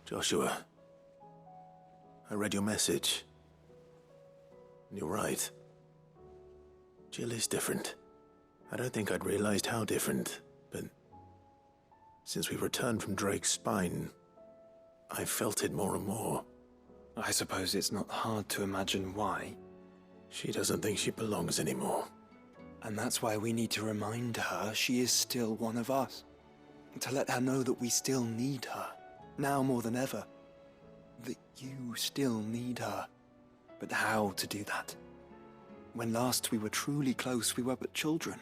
Joshua, I read your message. You're right. Jill is different. I don't think I'd realized how different, but since we returned from Drake's spine, I've felt it more and more. I suppose it's not hard to imagine why. She doesn't think she belongs anymore. And that's why we need to remind her she is still one of us. To let her know that we still need her, now more than ever. That you still need her. But how to do that? When last we were truly close, we were but children.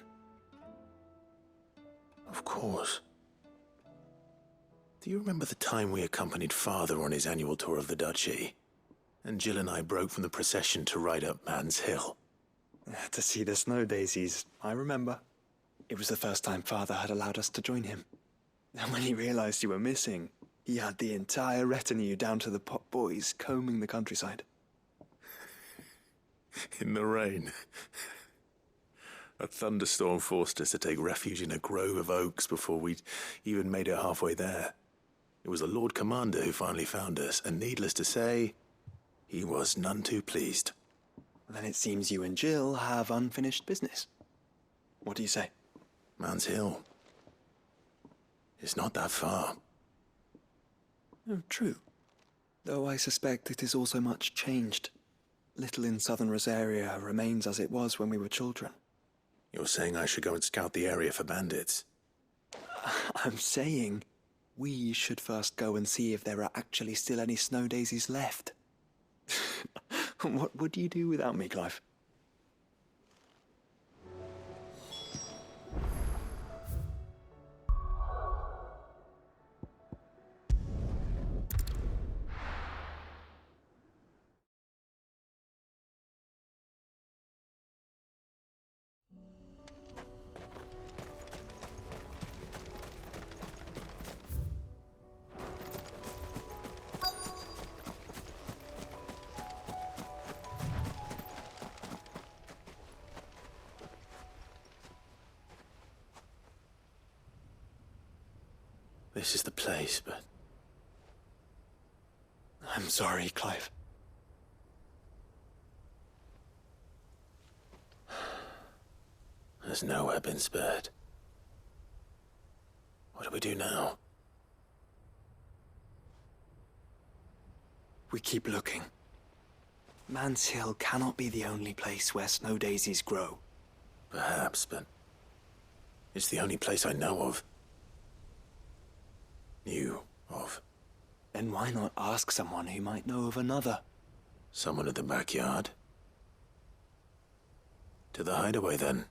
Of course. Do you remember the time we accompanied Father on his annual tour of the Duchy? And Jill and I broke from the procession to ride up Man's Hill. To see the snow daisies, I remember. It was the first time Father had allowed us to join him. And when he realized you were missing, he had the entire retinue down to the pot boys combing the countryside. In the rain. A thunderstorm forced us to take refuge in a grove of oaks before we'd even made it halfway there. It was the Lord Commander who finally found us, and needless to say, he was none too pleased. Then it seems you and Jill have unfinished business. What do you say? Man's Hill. It's not that far. Oh, true. Though I suspect it is also much changed. Little in southern Rosaria remains as it was when we were children. You're saying I should go and scout the area for bandits? I'm saying we should first go and see if there are actually still any snow daisies left. What would you do without me, Clive? This is the place, but I'm sorry, Clive. there's nowhere been spared. What do we do now? We keep looking. Man's Hill cannot be the only place where snow daisies grow. Perhaps, but it's the only place I know of. Knew of. Then why not ask someone who might know of another? Someone at the backyard? To the hideaway, then.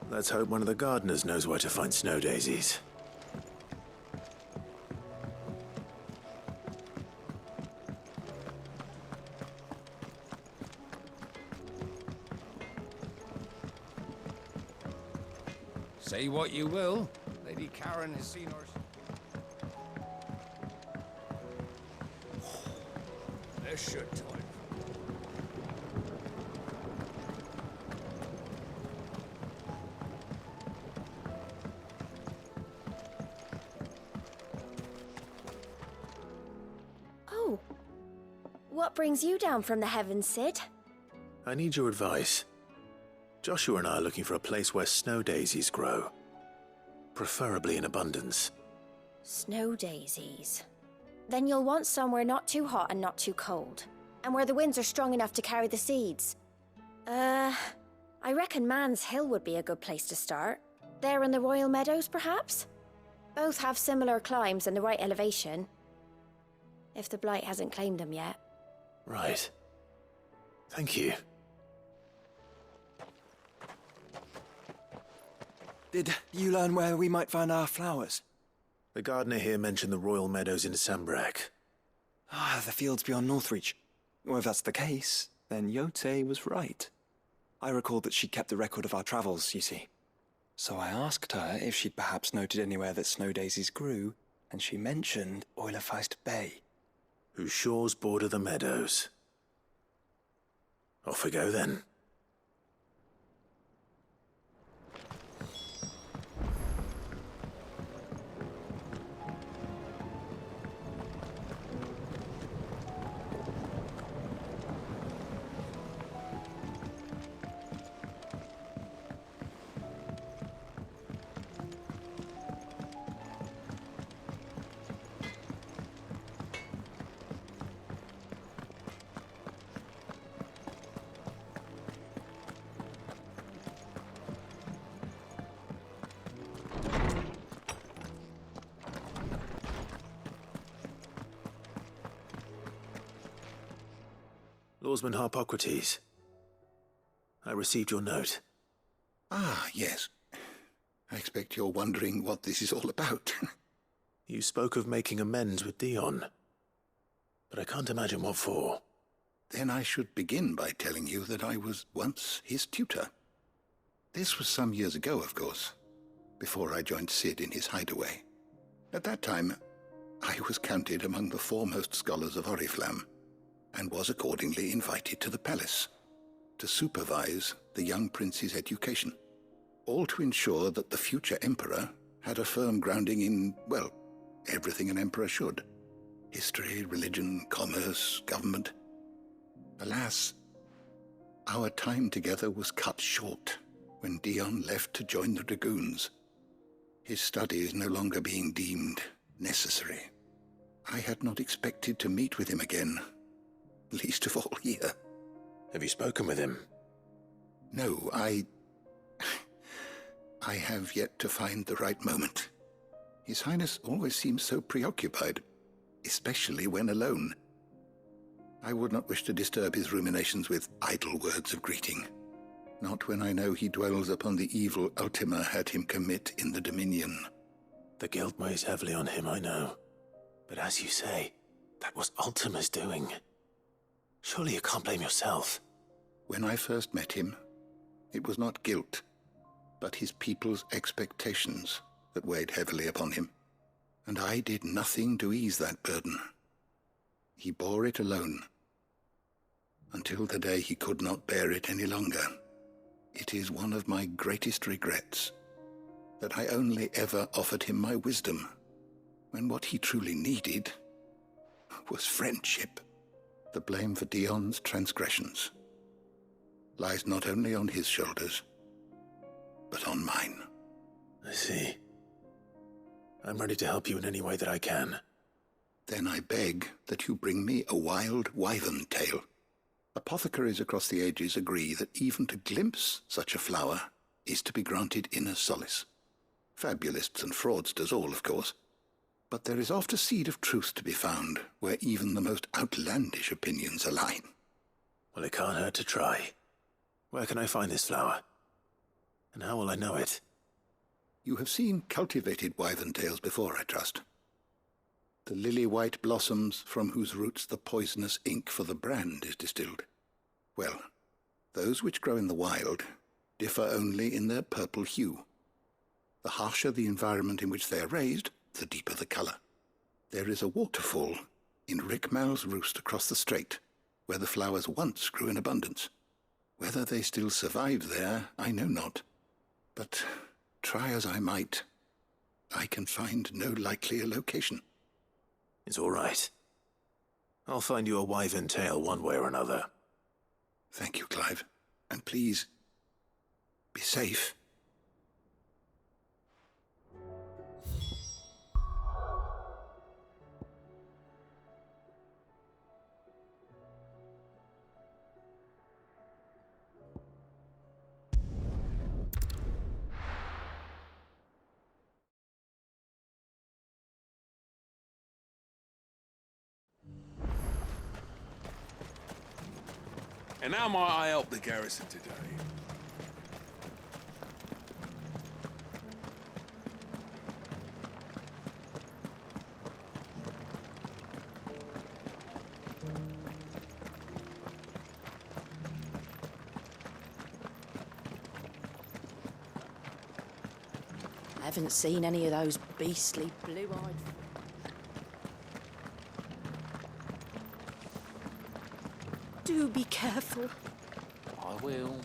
Let's hope one of the gardeners knows where to find snow daisies. Say what you will, Lady Karen has seen her... This should time. Oh. What brings you down from the heavens, Sid? I need your advice. Joshua and I are looking for a place where snow daisies grow. Preferably in abundance. Snow daisies. Then you'll want somewhere not too hot and not too cold. And where the winds are strong enough to carry the seeds. I reckon Man's Hill would be a good place to start. There in the Royal Meadows, perhaps? Both have similar climbs and the right elevation. If the Blight hasn't claimed them yet. Right. Thank you. Did you learn where we might find our flowers? The gardener here mentioned the Royal Meadows in Sambrac. Ah, the fields beyond Northreach. Well, if that's the case, then Yote was right. I recalled that she kept the record of our travels, you see. So I asked her if she'd perhaps noted anywhere that snow daisies grew, and she mentioned Oilerfeist Bay. Whose shores border the meadows. Off we go then. Lawsman Harpocrates, I received your note. Ah, yes. I expect you're wondering what this is all about. You spoke of making amends with Dion, but I can't imagine what for. Then I should begin by telling you that I was once his tutor. This was some years ago, of course, before I joined Cid in his hideaway. At that time, I was counted among the foremost scholars of Oriflamme, and was accordingly invited to the palace to supervise the young prince's education, all to ensure that the future emperor had a firm grounding in, well, everything an emperor should. History, religion, commerce, government. Alas, our time together was cut short when Dion left to join the dragoons, his studies no longer being deemed necessary. I had not expected to meet with him again, least of all here. Have you spoken with him? No, I have yet to find the right moment. His Highness always seems so preoccupied, especially when alone. I would not wish to disturb his ruminations with idle words of greeting, not when I know he dwells upon the evil Ultima had him commit in the Dominion. The guilt weighs heavily on him, I know. But as you say, that was Ultima's doing. Surely you can't blame yourself. When I first met him, it was not guilt, but his people's expectations that weighed heavily upon him, and I did nothing to ease that burden. He bore it alone, until the day he could not bear it any longer. It is one of my greatest regrets that I only ever offered him my wisdom, when what he truly needed was friendship. The blame for Dion's transgressions lies not only on his shoulders, but on mine. I see. I'm ready to help you in any way that I can. Then I beg that you bring me a wild wyvern tail. Apothecaries across the ages agree that even to glimpse such a flower is to be granted inner solace. Fabulists and fraudsters all, of course. But there is oft a seed of truth to be found where even the most outlandish opinions align. Well, it can't hurt to try. Where can I find this flower? And how will I know it? You have seen cultivated wyvern tails before, I trust. The lily-white blossoms from whose roots the poisonous ink for the brand is distilled. Well, those which grow in the wild differ only in their purple hue. The harsher the environment in which they are raised, the deeper the colour. There is a waterfall in Rickmal's roost across the strait, where the flowers once grew in abundance. Whether they still survive there, I know not. But try as I might, I can find no likelier location. It's all right. I'll find you a wyvern tail one way or another. Thank you, Clive. And please, be safe. And how might I help the garrison today? I haven't seen any of those beastly blue-eyed... Do be careful. I will.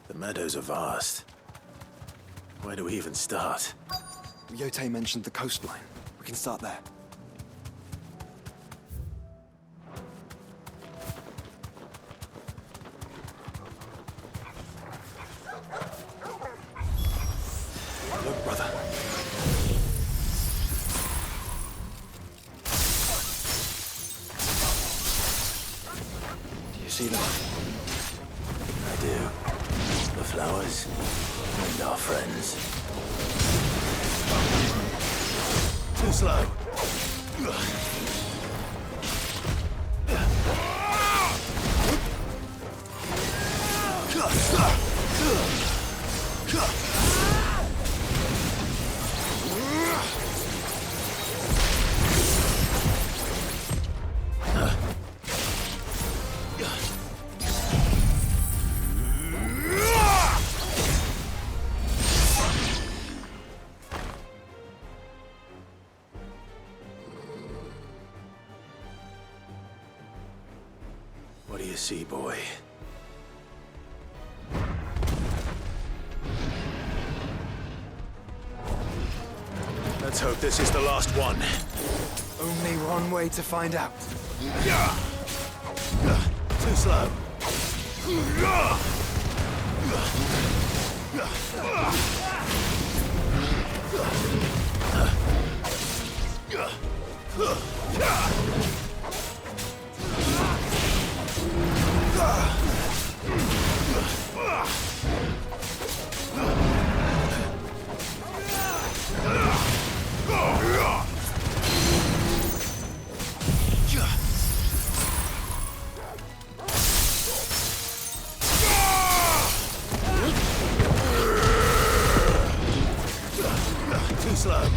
The meadows are vast. Where do we even start? Yote mentioned the coastline. We can start there. Look, brother. Do you see them? I do. The flowers and our friends. Too slow. What do you see, boy? Let's hope this is the last one. Only one way to find out. Too slow. Too slow.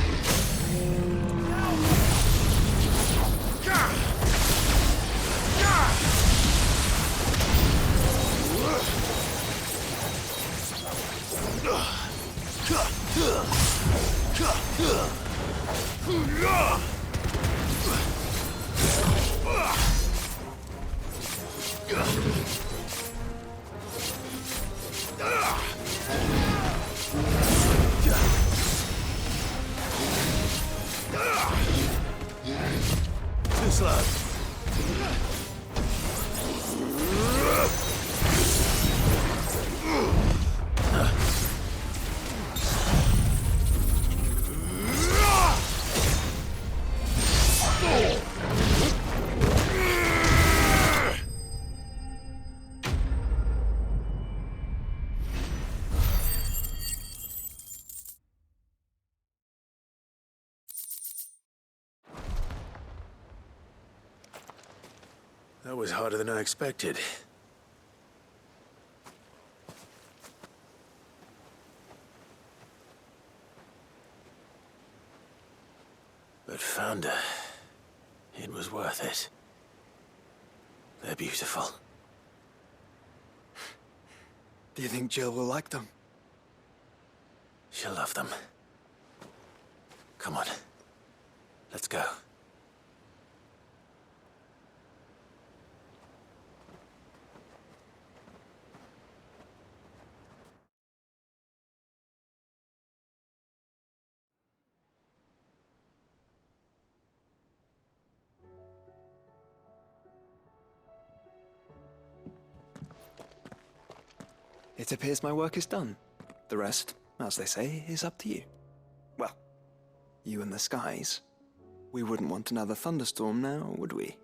Too slow. That was harder than I expected. But Founder, it was worth it. They're beautiful. Do you think Jill will like them? She'll love them. Come on. Let's go. It appears my work is done. The rest, as they say, is up to you. Well, you and the skies. We wouldn't want another thunderstorm now, would we?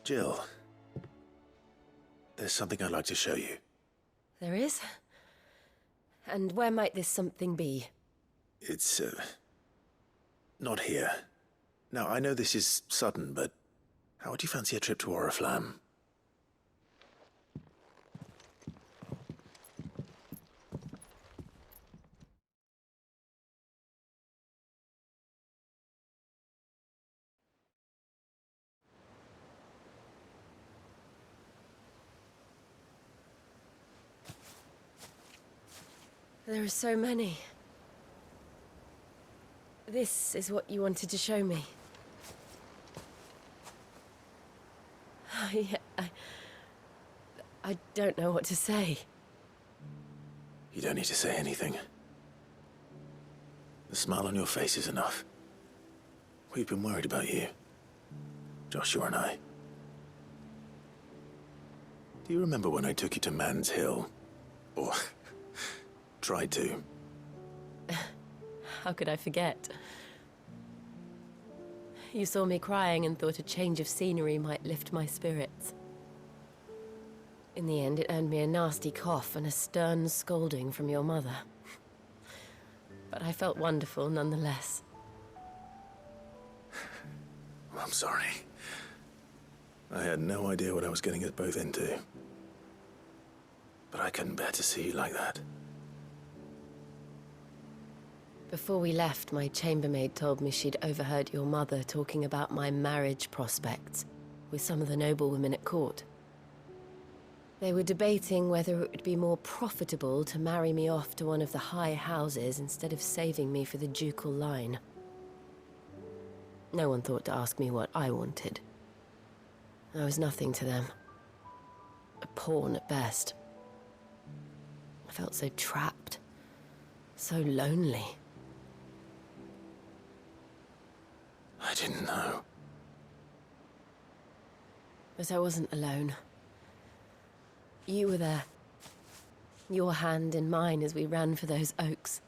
Jill, there's something I'd like to show you. There is? And where might this something be? It's, not here. Now, I know this is sudden, but how would you fancy a trip to Oriflamme? There are so many. This is what you wanted to show me. Yeah, I don't know what to say. You don't need to say anything. The smile on your face is enough. We've been worried about you, Joshua and I. Do you remember when I took you to Man's Hill? Or tried to? How could I forget? You saw me crying and thought a change of scenery might lift my spirits. In the end, it earned me a nasty cough and a stern scolding from your mother. But I felt wonderful nonetheless. I'm sorry. I had no idea what I was getting us both into. But I couldn't bear to see you like that. Before we left, my chambermaid told me she'd overheard your mother talking about my marriage prospects with some of the noblewomen at court. They were debating whether it would be more profitable to marry me off to one of the high houses instead of saving me for the ducal line. No one thought to ask me what I wanted. I was nothing to them. A pawn at best. I felt so trapped, so lonely. I didn't know. But I wasn't alone. You were there. Your hand in mine as we ran for those oaks.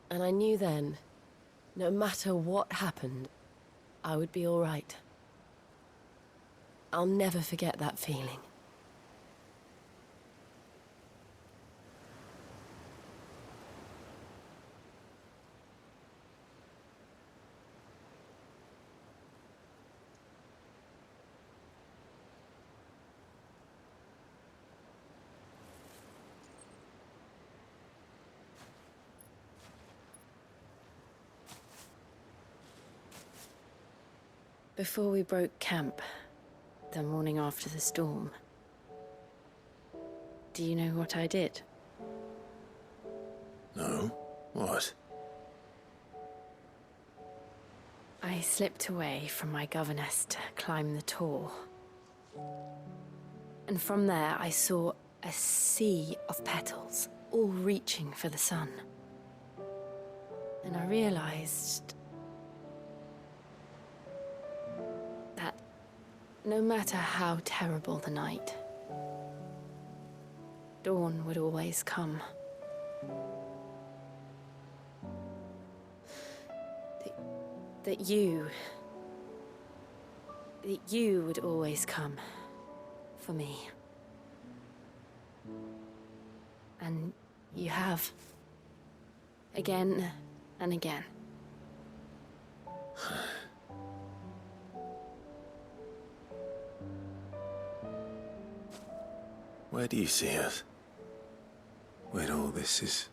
And I knew then, no matter what happened, I would be all right. I'll never forget that feeling. Before we broke camp, the morning after the storm, do you know what I did? No? What? I slipped away from my governess to climb the tor. And from there I saw a sea of petals, all reaching for the sun. And I realized that no matter how terrible the night, dawn would always come. That you would always come for me. And you have. Again and again. Where do you see us? When all this is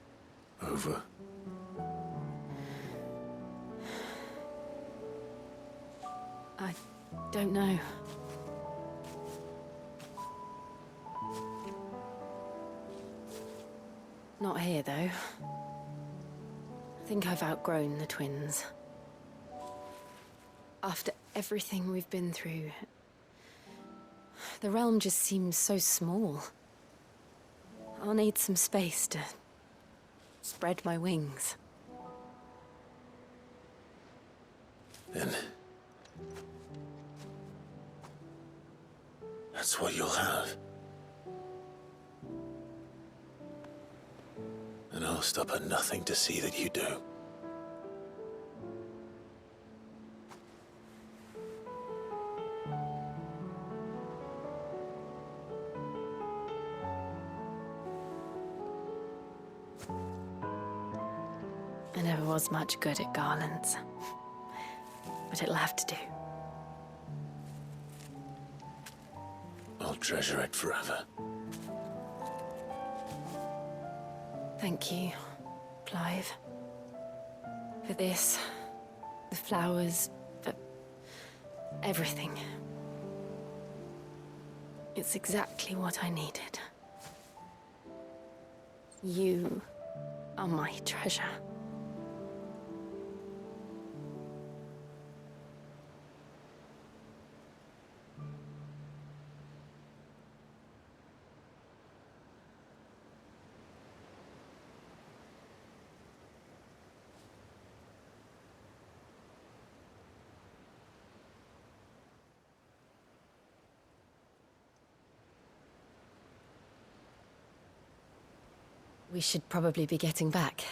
over? I don't know. Not here, though. I think I've outgrown the twins. After everything we've been through, the realm just seems so small. I'll need some space to spread my wings. Then that's what you'll have. And I'll stop at nothing to see that you do. I never was much good at garlands, but it'll have to do. I'll treasure it forever. Thank you, Clive. For this, the flowers, for everything. It's exactly what I needed. You are my treasure. We should probably be getting back.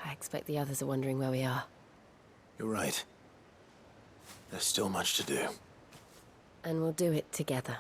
I expect the others are wondering where we are. You're right. There's still much to do. And we'll do it together.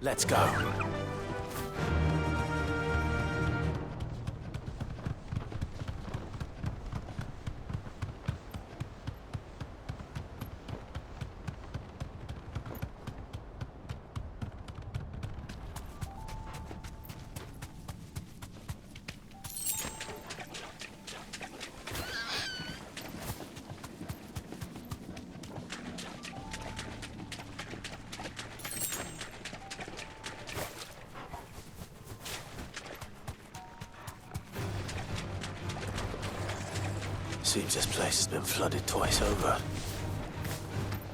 Let's go. Seems this place has been flooded twice over.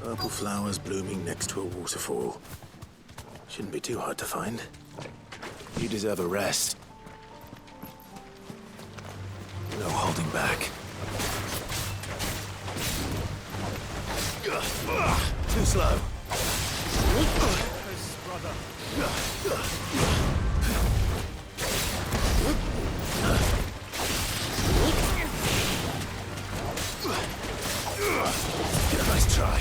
Purple flowers blooming next to a waterfall. Shouldn't be too hard to find. You deserve a rest. No holding back. Too slow. Nice try.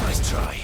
Nice try.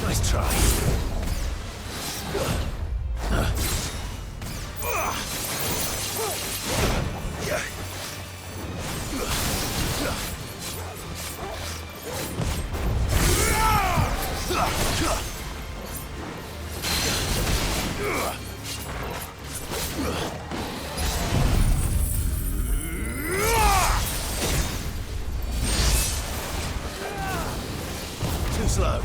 Nice try. slow.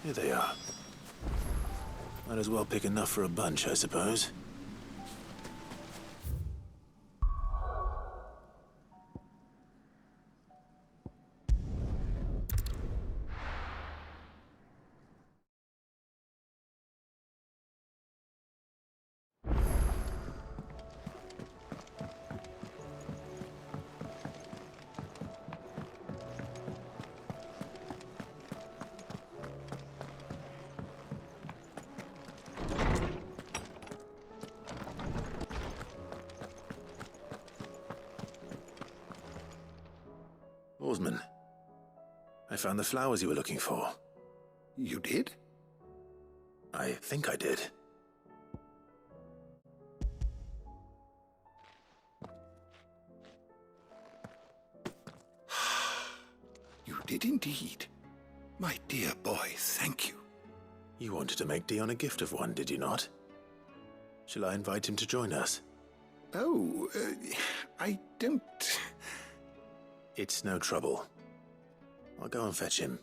Here they are. Might as well pick enough for a bunch, I suppose. Oarsman, I found the flowers you were looking for. You did? I think I did. You did indeed. My dear boy, thank you. You wanted to make Dion a gift of one, did you not? Shall I invite him to join us? Oh, I don't... It's no trouble. I'll go and fetch him.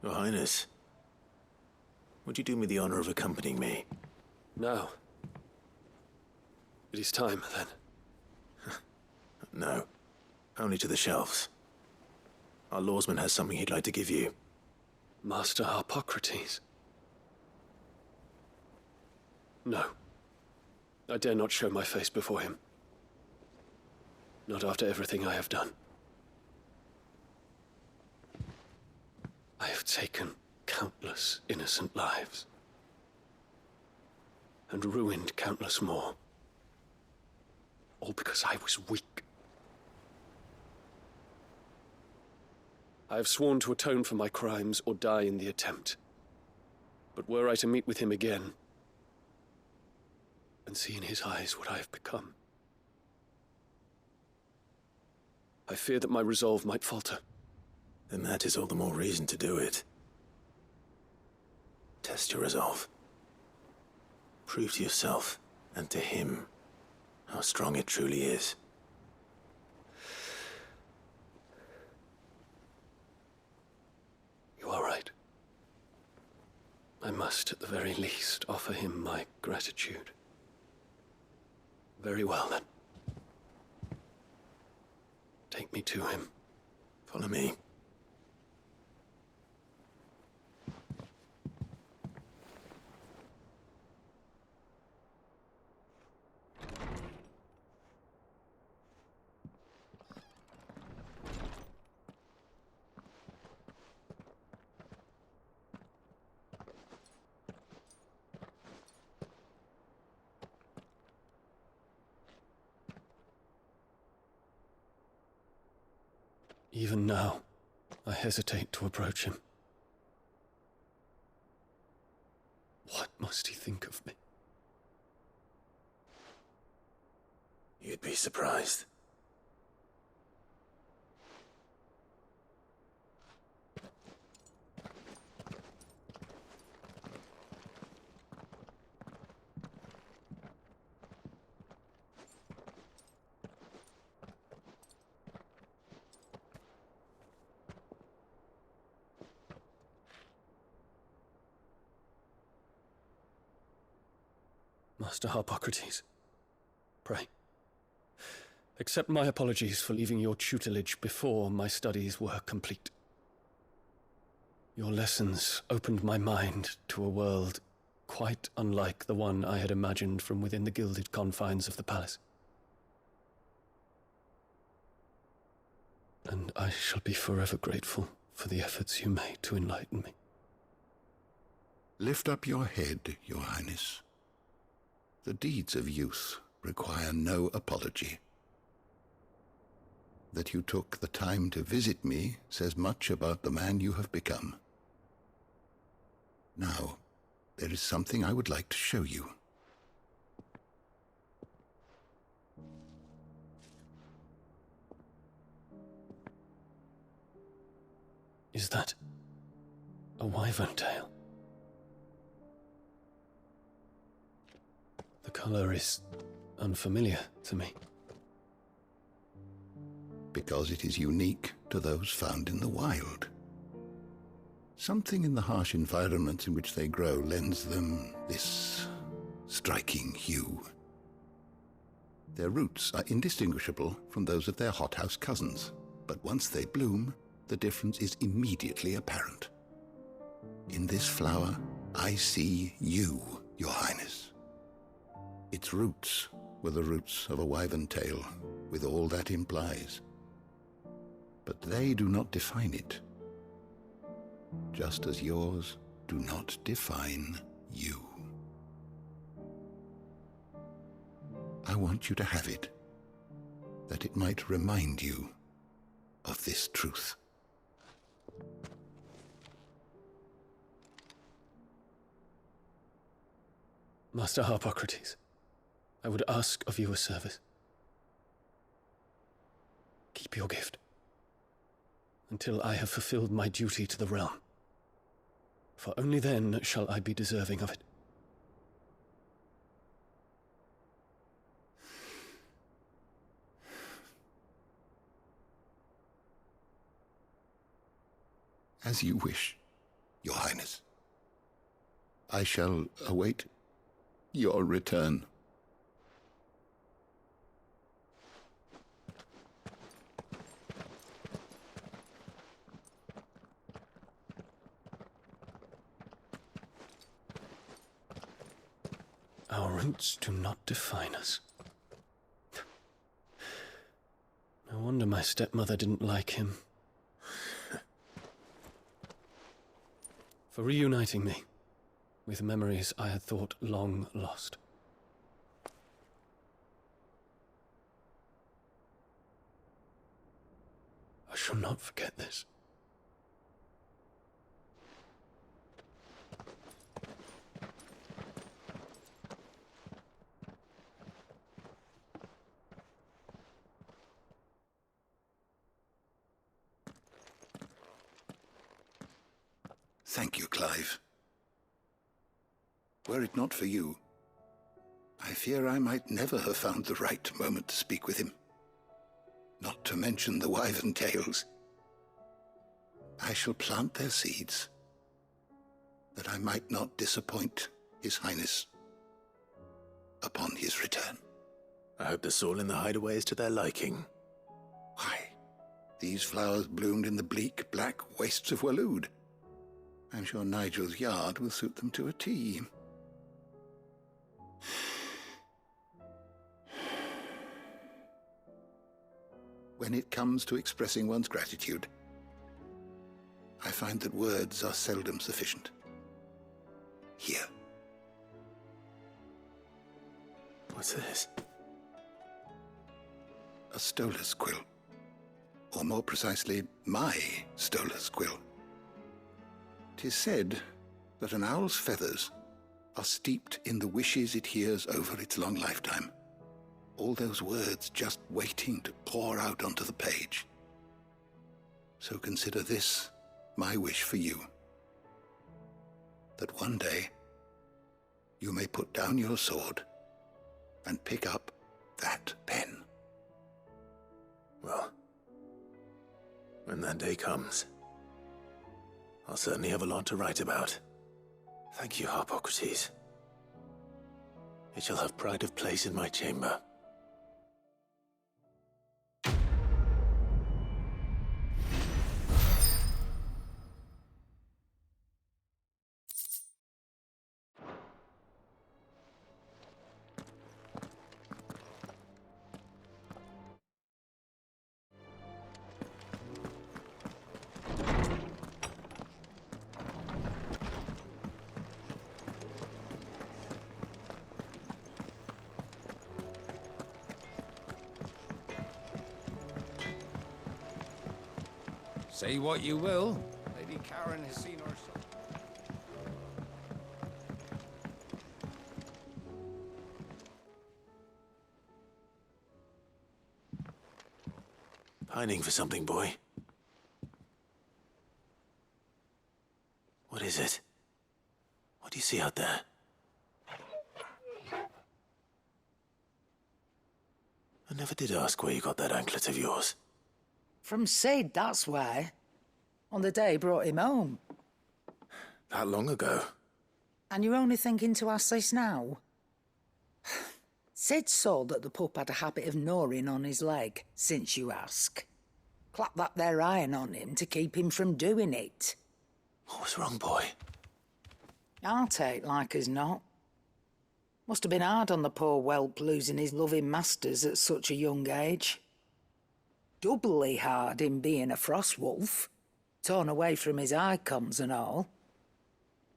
Your Highness, would you do me the honor of accompanying me? No. It is time, then. No. Only to the shelves. Our lawsman has something he'd like to give you. Master Harpocrates. No. I dare not show my face before him. Not after everything I have done. I have taken countless innocent lives. And ruined countless more. All because I was weak. I have sworn to atone for my crimes or die in the attempt. But were I to meet with him again, and see in his eyes what I have become, I fear that my resolve might falter. Then that is all the more reason to do it. Test your resolve. Prove to yourself, and to him, how strong it truly is. You are right. I must, at the very least, offer him my gratitude. Very well, then. Take me to him. Follow me. Even now, I hesitate to approach him. What must he think of me? You'd be surprised. Master Harpocrates, pray, accept my apologies for leaving your tutelage before my studies were complete. Your lessons opened my mind to a world quite unlike the one I had imagined from within the gilded confines of the palace. And I shall be forever grateful for the efforts you made to enlighten me. Lift up your head, Your Highness. The deeds of youth require no apology. That you took the time to visit me says much about the man you have become. Now, there is something I would like to show you. Is that a wyvern tail? The color is unfamiliar to me. Because it is unique to those found in the wild. Something in the harsh environment in which they grow lends them this striking hue. Their roots are indistinguishable from those of their hothouse cousins, but once they bloom, the difference is immediately apparent. In this flower, I see you, Your Highness. Its roots were the roots of a wyvern tail, with all that implies. But they do not define it, just as yours do not define you. I want you to have it, that it might remind you of this truth. Master Harpocrates, I would ask of you a service. Keep your gift until I have fulfilled my duty to the realm, for only then shall I be deserving of it. As you wish, Your Highness. I shall await your return. Our roots do not define us. No wonder my stepmother didn't like him. For reuniting me with memories I had thought long lost. I shall not forget this. Thank you, Clive. Were it not for you, I fear I might never have found the right moment to speak with him. Not to mention the wyvern tales. I shall plant their seeds, that I might not disappoint His Highness upon his return. I hope the soil in the hideaway is to their liking. Why, these flowers bloomed in the bleak, black wastes of Waloed. I'm sure Nigel's yard will suit them to a T. When it comes to expressing one's gratitude, I find that words are seldom sufficient. Here. What's this? A stoler's quill. Or more precisely, my stoler's quill. 'Tis said that an owl's feathers are steeped in the wishes it hears over its long lifetime. All those words just waiting to pour out onto the page. So consider this my wish for you. That one day you may put down your sword and pick up that pen. Well, when that day comes, I'll certainly have a lot to write about. Thank you, Harpocrates. It shall have pride of place in my chamber. Say what you will. Lady Karen has seen her son. Pining for something, boy. What is it? What do you see out there? I never did ask where you got that anklet of yours. From Sid, that's why. On the day he brought him home. That long ago? And you're only thinking to ask this now? Sid saw that the pup had a habit of gnawing on his leg, since you ask. Clap that there iron on him to keep him from doing it. What was wrong, boy? I'll take like as not. Must have been hard on the poor whelp losing his loving masters at such a young age. Doubly hard in being a frost wolf, torn away from his icons and all.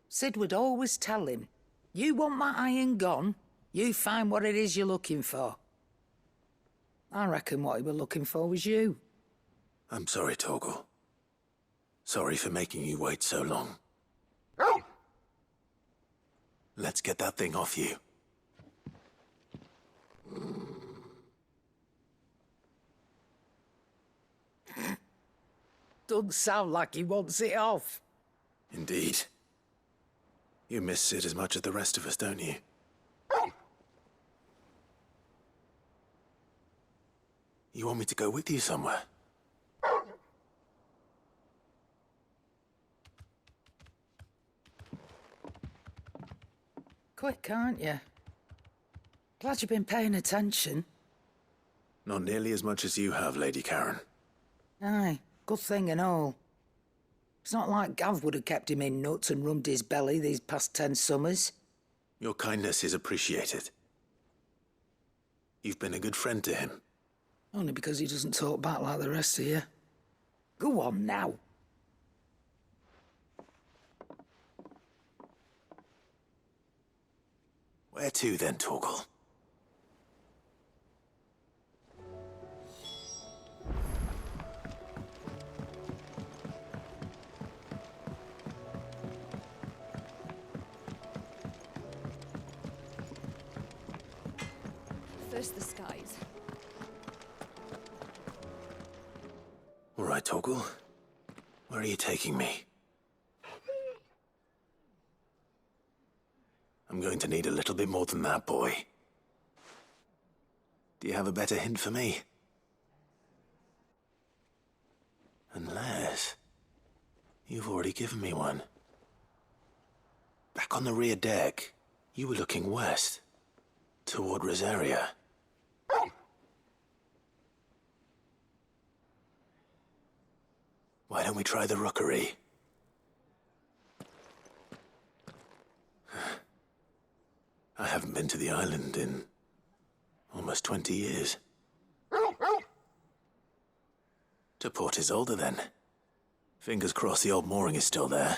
Sid would always tell him, you want that iron gone, you find what it is you're looking for. I reckon what he were looking for was you. I'm sorry, Torgal. Sorry for making you wait so long. Let's get that thing off you. Doesn't sound like he wants it off. Indeed. You miss Sid as much as the rest of us, don't you? You want me to go with you somewhere? Quick, aren't you? Glad you've been paying attention. Not nearly as much as you have, Lady Karen. Aye, good thing and all. It's not like Gav would have kept him in nuts and rubbed his belly these past 10 summers. Your kindness is appreciated. You've been a good friend to him. Only because he doesn't talk back like the rest of you. Go on now. Where to then, Torgal? First the skies. All right, Torgal. Where are you taking me? I'm going to need a little bit more than that, boy. Do you have a better hint for me? Unless... you've already given me one. Back on the rear deck, you were looking west, toward Rosaria. Why don't we try the rookery? I haven't been to the island in almost 20 years. To Port Isolde, then. Fingers crossed the old mooring is still there.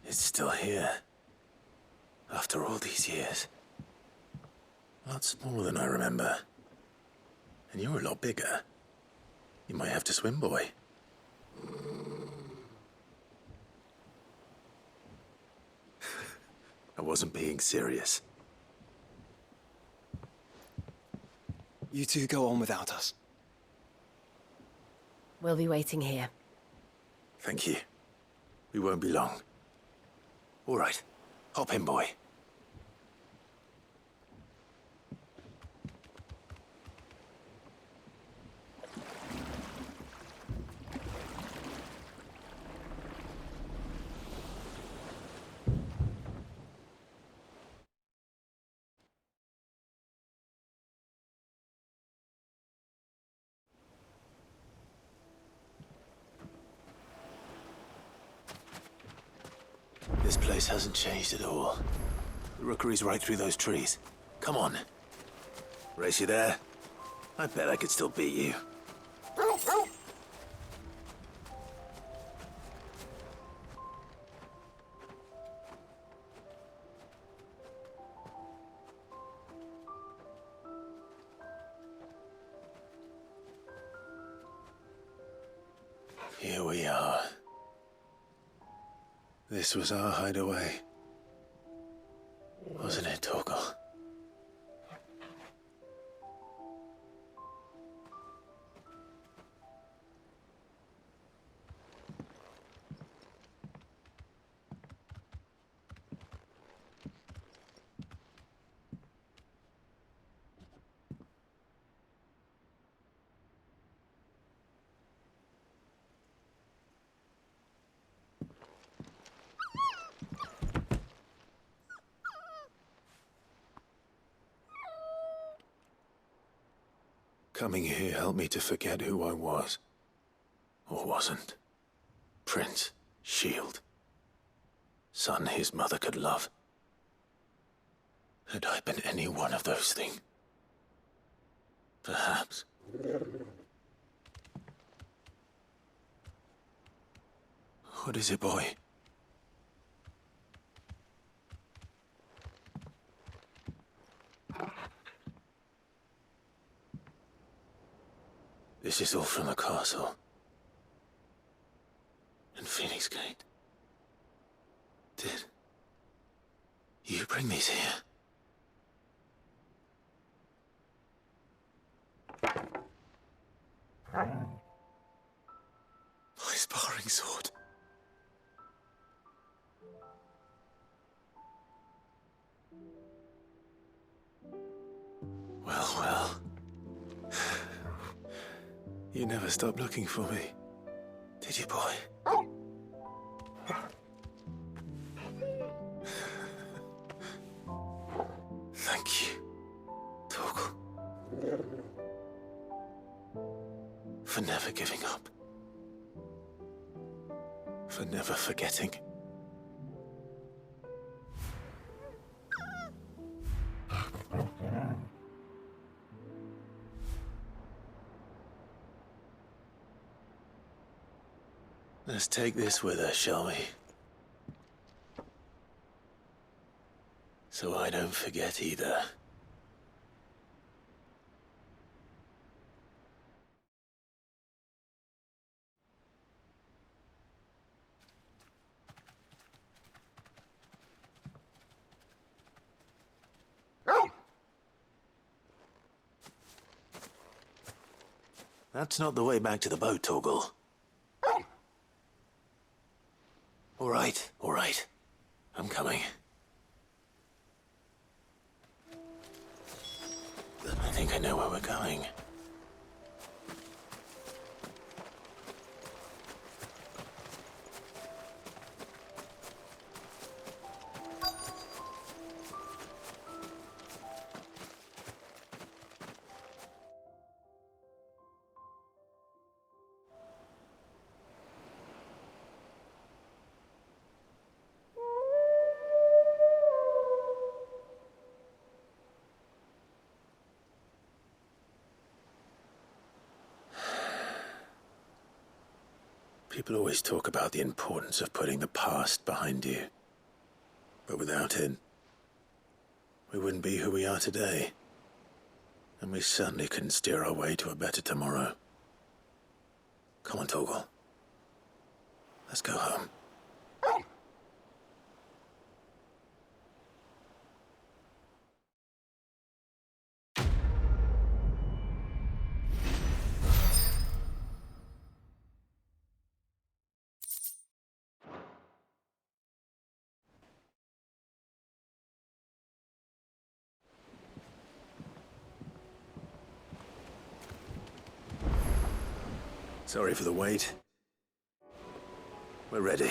It's still here. After all these years. A lot smaller than I remember. And you're a lot bigger. You might have to swim, boy. I wasn't being serious. You two go on without us. We'll be waiting here. Thank you. We won't be long. All right. Hop in, boy. place hasn't changed at all. The rookery's right through those trees. Come on. Race you there? I bet I could still beat you. Here we are. This was our hideaway. Wasn't it, Torgal? Coming here helped me to forget who I was. Or wasn't. Prince, shield. Son his mother could love. Had I been any one of those things? Perhaps. What is it, boy? This is all from the castle. And Phoenix Gate. Did you bring these here? My sparring sword. Well, well. You never stopped looking for me, did you, boy? Thank you, Torgal. For never giving up. For never forgetting. Let's take this with us, shall we? So I don't forget either. That's not the way back to the boat, Torgal. All right. I'm coming. I think I know where we're going. People always talk about the importance of putting the past behind you. But without it, we wouldn't be who we are today. And we certainly couldn't steer our way to a better tomorrow. Come on, Torgal. Let's go home. Sorry for the wait. We're ready.